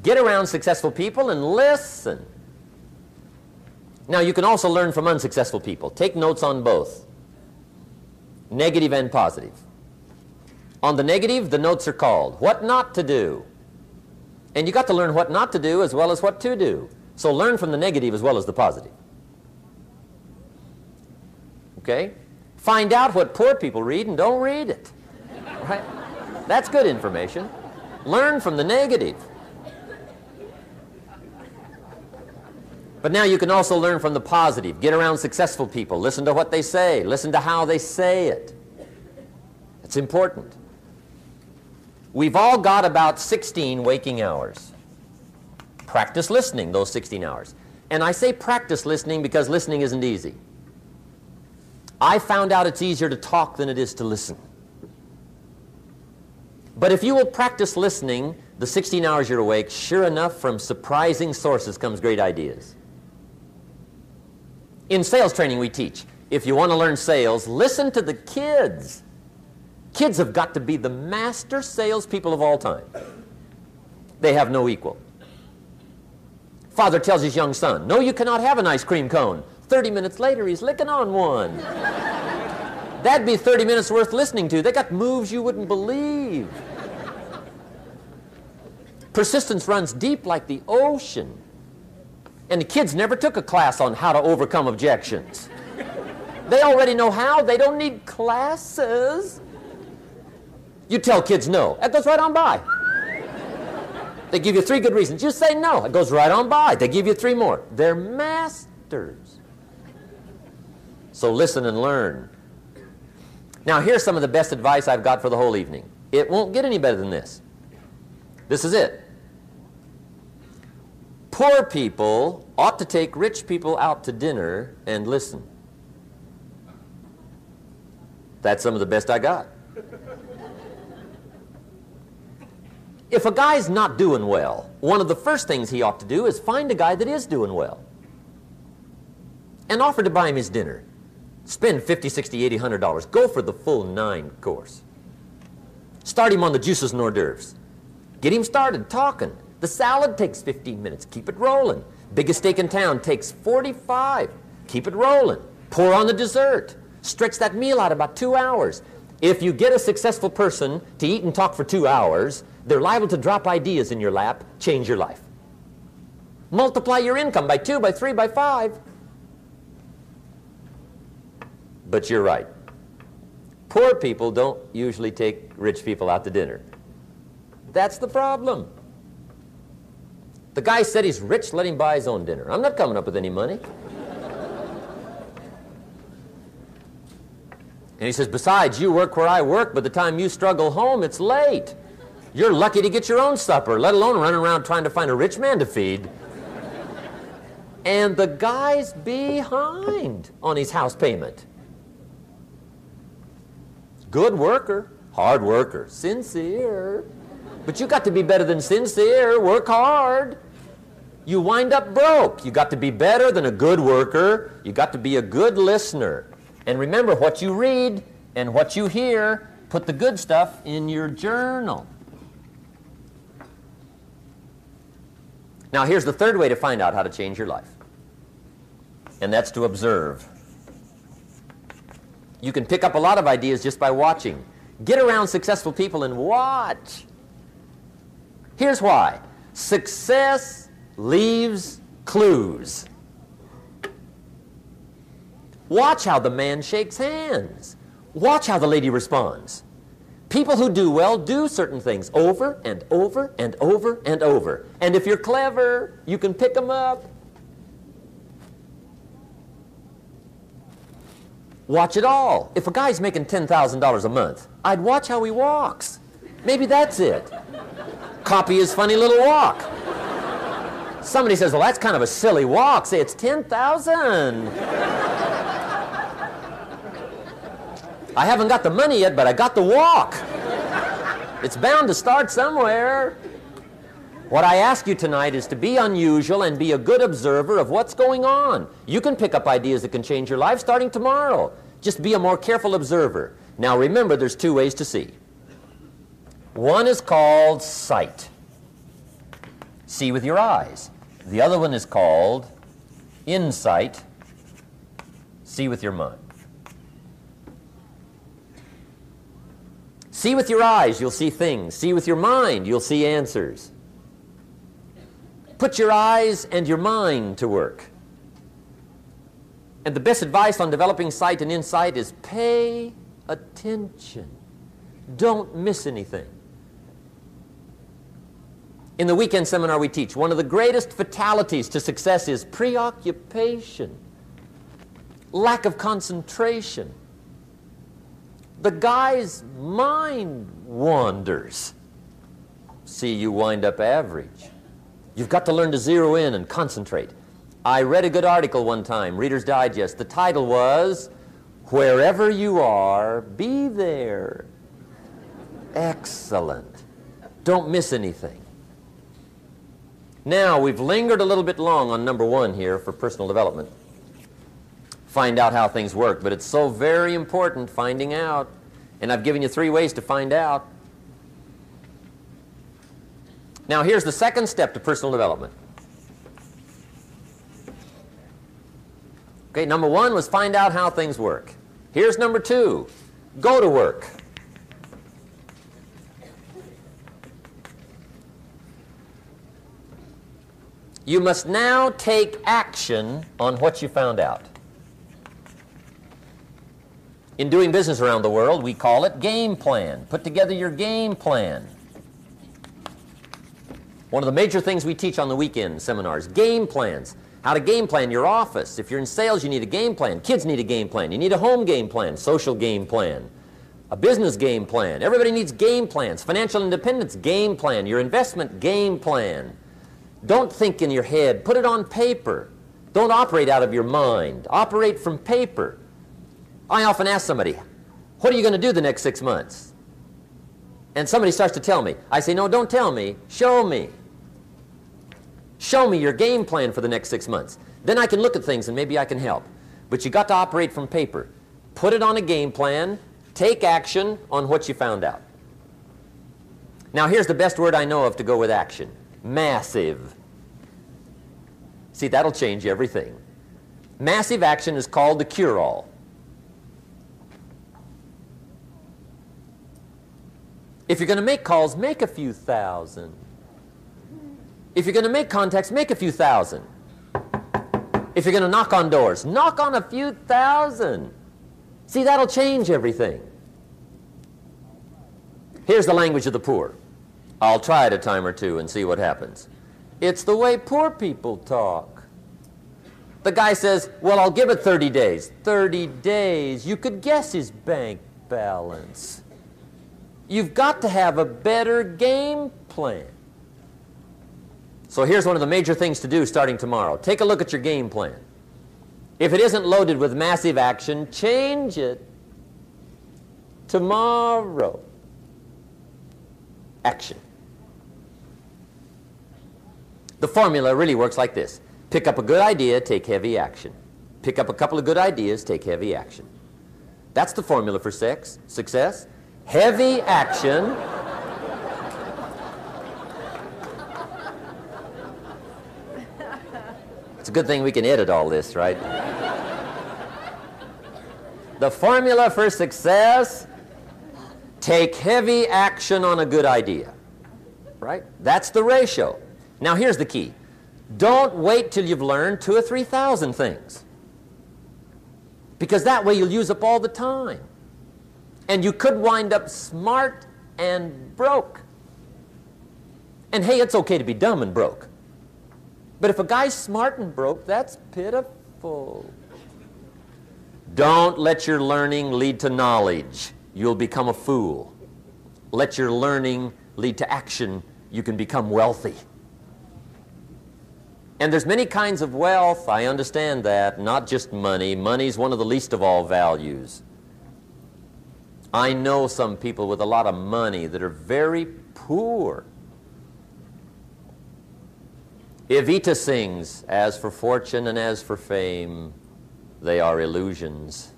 Get around successful people and listen. Now, you can also learn from unsuccessful people. Take notes on both, negative and positive. On the negative, the notes are called what not to do. And you got to learn what not to do as well as what to do. So learn from the negative as well as the positive. Okay? Find out what poor people read and don't read it. Right? That's good information. Learn from the negative. But now you can also learn from the positive. Get around successful people. Listen to what they say. Listen to how they say it. It's important. We've all got about 16 waking hours. Practice listening those 16 hours. And I say practice listening because listening isn't easy. I found out it's easier to talk than it is to listen. But if you will practice listening the 16 hours you're awake, sure enough, from surprising sources comes great ideas. In sales training we teach, if you want to learn sales, listen to the kids. Kids have got to be the master salespeople of all time. They have no equal. Father tells his young son, no, you cannot have an ice cream cone. 30 minutes later, he's licking on one. That'd be 30 minutes worth listening to. They got moves you wouldn't believe. Persistence runs deep like the ocean. And the kids never took a class on how to overcome objections. They already know how. They don't need classes. You tell kids no. That goes right on by. They give you 3 good reasons. You say no. It goes right on by. They give you 3 more. They're masters. So listen and learn. Now here's some of the best advice I've got for the whole evening. It won't get any better than this. This is it. Poor people ought to take rich people out to dinner and listen. That's some of the best I got. If a guy's not doing well, one of the first things he ought to do is find a guy that is doing well and offer to buy him his dinner. Spend $50, $60, $80, $100. Go for the full 9 course. Start him on the juices and hors d'oeuvres. Get him started talking. The salad takes 15 minutes. Keep it rolling. Biggest steak in town takes 45. Keep it rolling. Pour on the dessert. Stretch that meal out about 2 hours. If you get a successful person to eat and talk for 2 hours, they're liable to drop ideas in your lap, change your life. Multiply your income by 2, by 3, by 5. But you're right. Poor people don't usually take rich people out to dinner. That's the problem. The guy said he's rich, let him buy his own dinner. I'm not coming up with any money. And he says, besides, you work where I work. By the time you struggle home, it's late. You're lucky to get your own supper, let alone running around trying to find a rich man to feed. And the guy's behind on his house payment. Good worker, hard worker, sincere. But you got to be better than sincere. Work hard. You wind up broke. You got to be better than a good worker. You got to be a good listener. And remember, what you read and what you hear, put the good stuff in your journal. Now here's the third way to find out how to change your life. And that's to observe. You can pick up a lot of ideas just by watching. Get around successful people and watch. Here's why. Success leaves clues. Watch how the man shakes hands. Watch how the lady responds. People who do well do certain things over and over and over and over. And if you're clever, you can pick them up. Watch it all. If a guy's making $10,000 a month, I'd watch how he walks. Maybe that's it. Copy his funny little walk. Somebody says, well, that's kind of a silly walk. Say, it's 10,000. I haven't got the money yet, but I got the walk. It's bound to start somewhere. What I ask you tonight is to be unusual and be a good observer of what's going on. You can pick up ideas that can change your life starting tomorrow. Just be a more careful observer. Now remember, there's 2 ways to see. One is called sight. See with your eyes. The other one is called insight. See with your mind. See with your eyes, you'll see things. See with your mind, you'll see answers. Put your eyes and your mind to work. And the best advice on developing sight and insight is pay attention. Don't miss anything. In the weekend seminar we teach, one of the greatest fatalities to success is preoccupation, lack of concentration. The guy's mind wanders. See, you wind up average. You've got to learn to zero in and concentrate. I read a good article one time, Reader's Digest. The title was, "Wherever you are, be there." Excellent. Don't miss anything. Now, we've lingered a little bit long on number one here for personal development. Find out how things work, but it's so very important finding out. And I've given you 3 ways to find out. Now, here's the second step to personal development. Okay, number 1 was find out how things work. Here's number 2, go to work. You must now take action on what you found out. In doing business around the world, we call it game plan. Put together your game plan. One of the major things we teach on the weekend seminars, game plans. How to game plan your office. If you're in sales, you need a game plan. Kids need a game plan. You need a home game plan, social game plan, a business game plan. Everybody needs game plans. Financial independence, game plan. Your investment, game plan. Don't think in your head. Put it on paper. Don't operate out of your mind. Operate from paper. I often ask somebody, what are you going to do the next 6 months? And somebody starts to tell me. I say, no, don't tell me. Show me. Show me your game plan for the next 6 months. Then I can look at things and maybe I can help. But you got to operate from paper. Put it on a game plan. Take action on what you found out. Now here's the best word I know of to go with action. Massive. See, that'll change everything. Massive action is called the cure-all. If you're going to make calls, make a few thousand. If you're going to make contacts, make a few thousand. If you're going to knock on doors, knock on a few thousand. See, that'll change everything. Here's the language of the poor. I'll try it a time or two and see what happens. It's the way poor people talk. The guy says, well, I'll give it 30 days. 30 days. You could guess his bank balance. You've got to have a better game plan. So here's one of the major things to do starting tomorrow. Take a look at your game plan. If it isn't loaded with massive action, change it tomorrow. Action. The formula really works like this. Pick up a good idea, take heavy action. Pick up a couple of good ideas, take heavy action. That's the formula for success. Heavy action. It's a good thing we can edit all this, right? The formula for success, take heavy action on a good idea, right? That's the ratio. Now here's the key. Don't wait till you've learned 2,000 or 3,000 things, because that way you'll use up all the time. And you could wind up smart and broke. And hey, it's okay to be dumb and broke. But if a guy's smart and broke, that's pitiful. Don't let your learning lead to knowledge. You'll become a fool. Let your learning lead to action. You can become wealthy. And there's many kinds of wealth. I understand that. Not just money. Money's one of the least of all values. I know some people with a lot of money that are very poor. Evita sings, as for fortune and as for fame, they are illusions.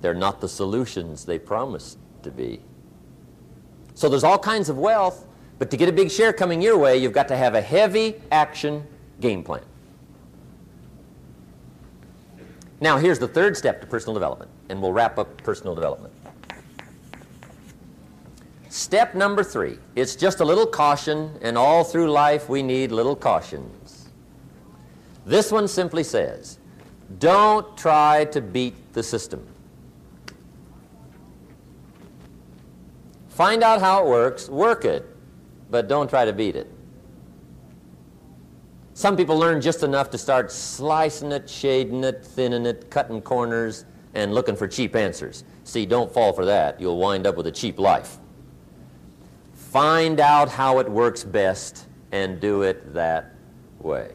They're not the solutions they promise to be. So there's all kinds of wealth, But to get a big share coming your way, you've got to have a heavy action game plan. Now, here's the third step to personal development, and we'll wrap up personal development. Step number 3, it's just a little caution, and all through life we need little cautions. This one simply says, don't try to beat the system. Find out how it works, work it, but don't try to beat it. Some people learn just enough to start slicing it, shading it, thinning it, cutting corners, and looking for cheap answers. See, don't fall for that. You'll wind up with a cheap life. Find out how it works best and do it that way.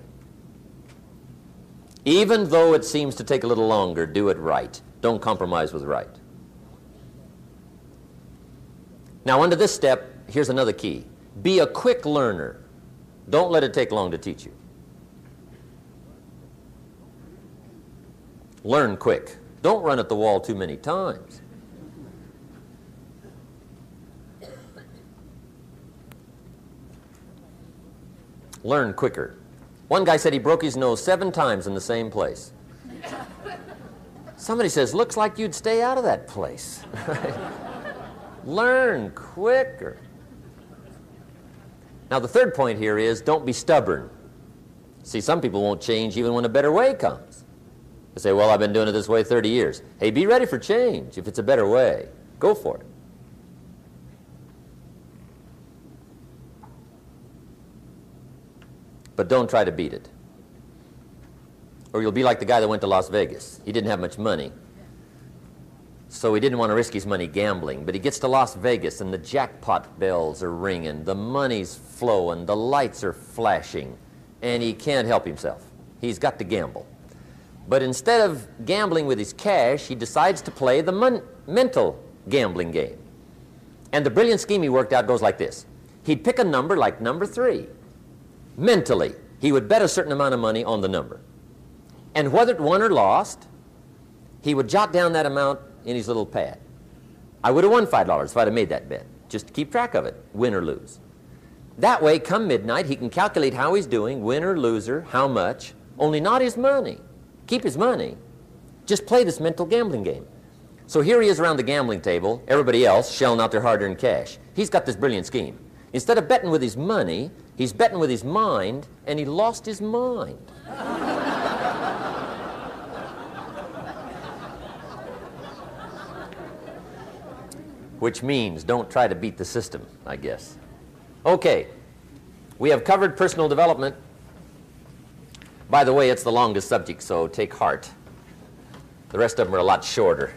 Even though it seems to take a little longer, do it right. Don't compromise with right. Now, under this step, here's another key. Be a quick learner. Don't let it take long to teach you. Learn quick. Don't run at the wall too many times. Learn quicker. One guy said he broke his nose 7 times in the same place. Somebody says, looks like you'd stay out of that place. Learn quicker. Now, the third point here is don't be stubborn. See, some people won't change even when a better way comes. They say, well, I've been doing it this way 30 years. Hey, be ready for change. If it's a better way, go for it. But don't try to beat it. Or you'll be like the guy that went to Las Vegas. He didn't have much money, so he didn't want to risk his money gambling. But he gets to Las Vegas, and the jackpot bells are ringing, the money's flowing, the lights are flashing, and he can't help himself. He's got to gamble. But instead of gambling with his cash, he decides to play the mental gambling game. And the brilliant scheme he worked out goes like this. He'd pick a number like number 3. Mentally, he would bet a certain amount of money on the number. And whether it won or lost, he would jot down that amount in his little pad. I would have won $5 if I'd have made that bet, just to keep track of it, win or lose. That way, come midnight, he can calculate how he's doing, winner, loser, how much, only not his money. Keep his money. Just play this mental gambling game. So here he is around the gambling table, everybody else shelling out their hard-earned cash. He's got this brilliant scheme. Instead of betting with his money, he's betting with his mind, and he lost his mind. Which means don't try to beat the system, I guess. Okay, we have covered personal development. By the way, it's the longest subject, so take heart. The rest of them are a lot shorter.